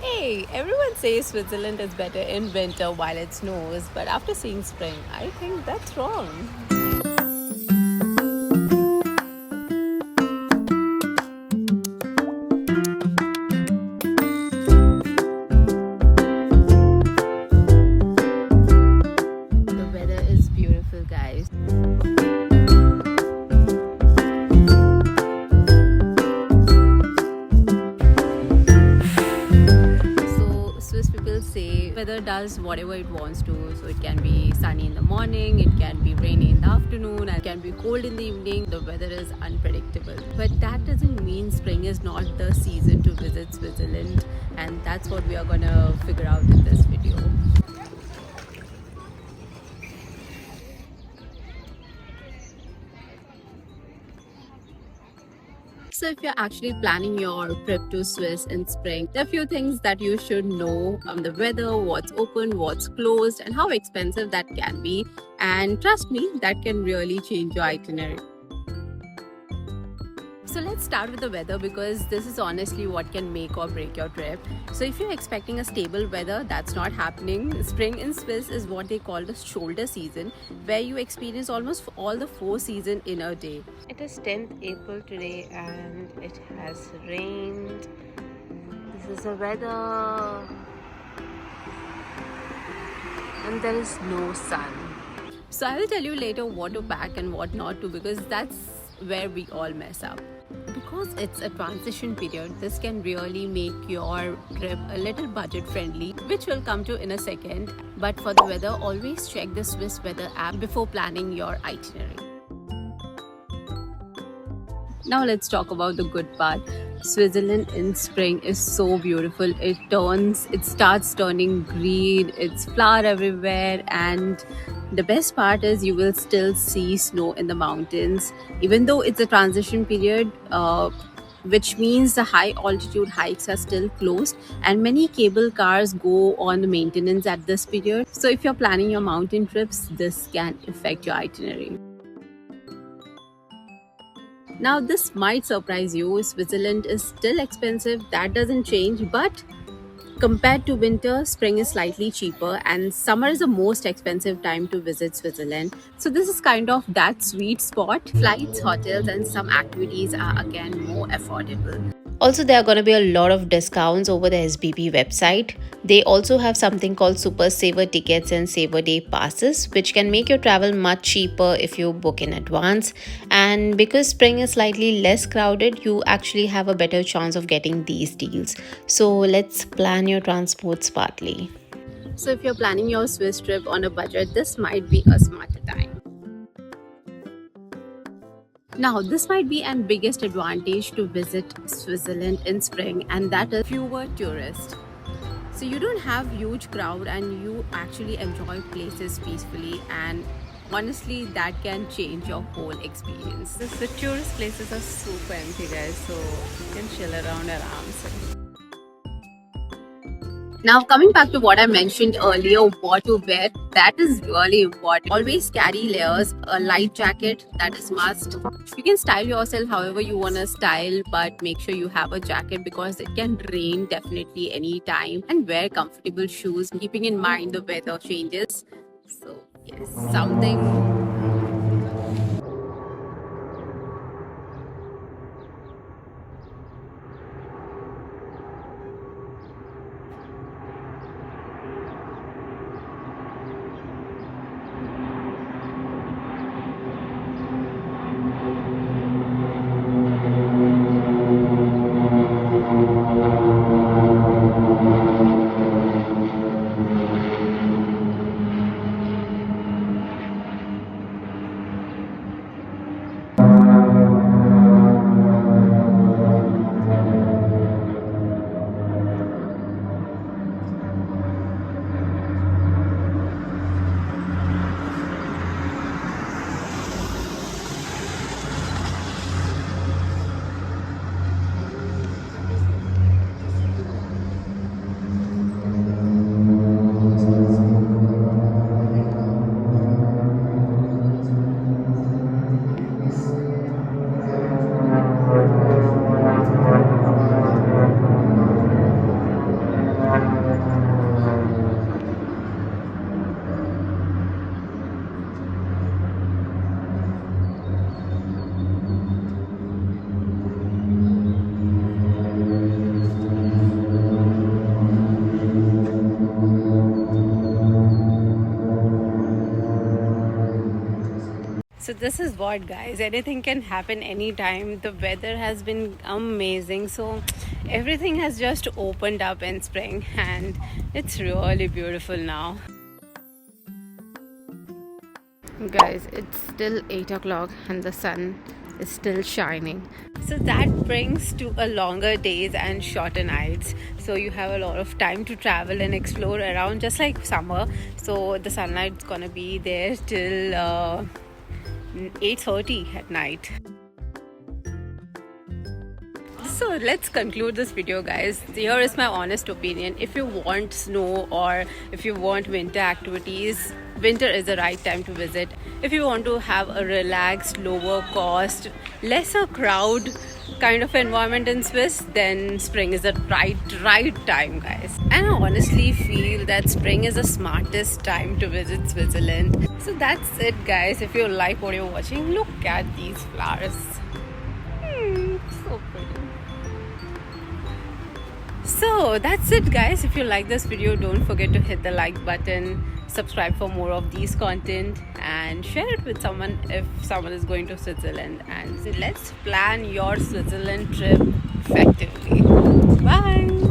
Hey, everyone says Switzerland is better in winter while it snows, but after seeing spring, I think that's wrong. The weather is beautiful, guys. So, Swiss people say weather does whatever it wants to. So, it can be sunny in the morning, it can be rainy in the afternoon, and it can be cold in the evening. The weather is unpredictable. But that doesn't mean spring is not the season to visit Switzerland, and that's what we are gonna figure out in this video. So if you're actually planning your trip to Swiss in spring, there are a few things that you should know: the weather, what's open, what's closed, and how expensive that can be. And trust me, that can really change your itinerary. So let's start with the weather because this is honestly what can make or break your trip. So if you're expecting a stable weather, that's not happening. Spring in Swiss is what they call the shoulder season, where you experience almost all the four seasons in a day. It is 10th April today and it has rained. This is the weather. And there is no sun. So I will tell you later what to pack and what not to, because that's where we all mess up. Because it's a transition period, this can really make your trip a little budget friendly, which we'll come to in a second. But for the weather, always check the Swiss weather app before planning your itinerary. Now let's talk about the good part. Switzerland in spring is so beautiful. It starts turning green, it's flower everywhere, and the best part is you will still see snow in the mountains. Even though it's a transition period, which means the high altitude hikes are still closed and many cable cars go on maintenance at this period. So if you're planning your mountain trips, this can affect your itinerary. Now, this might surprise you. Switzerland is still expensive, that doesn't change, but compared to winter, spring is slightly cheaper, and summer is the most expensive time to visit Switzerland. So, this is kind of that sweet spot. Flights, hotels, and some activities are again more affordable. Also, there are going to be a lot of discounts over the SBB website. They also have something called Super Saver tickets and Saver Day passes, which can make your travel much cheaper if you book in advance. And because spring is slightly less crowded, you actually have a better chance of getting these deals. So, let's plan your transport smartly. So, if you're planning your Swiss trip on a budget, this might be a smarter time. Now, this might be an biggest advantage to visit Switzerland in spring, and that is fewer tourists. So you don't have huge crowd and you actually enjoy places peacefully, and honestly that can change your whole experience. The tourist places are super empty, guys, so you can chill around aram. Now, coming back to what I mentioned earlier, what to wear, that is really important. Always carry layers, a light jacket, that is must. You can style yourself however you want to style, but make sure you have a jacket because it can rain definitely anytime. And wear comfortable shoes, keeping in mind the weather changes. So, yes, something. this is what, guys, anything can happen anytime. The weather has been amazing, so everything has just opened up in spring and it's really beautiful now. Guys, it's still 8 o'clock and the sun is still shining. So that brings to a longer days and shorter nights. So you have a lot of time to travel and explore around, just like summer. So the sunlight's gonna be there till 8:30 at night. So let's conclude this video, guys. Here is my honest opinion. If you want snow or if you want winter activities, winter is the right time to visit. If you want to have a relaxed, lower cost, lesser crowd kind of environment in Swiss, then spring is the right time, guys. And I honestly feel that spring is the smartest time to visit Switzerland. So that's it, guys. If you like what you're watching, look at these flowers. So pretty. So that's it, guys. If you like this video, don't forget to hit the like button, subscribe for more of these content, and share it with someone if someone is going to Switzerland. And let's plan your Switzerland trip effectively. Bye.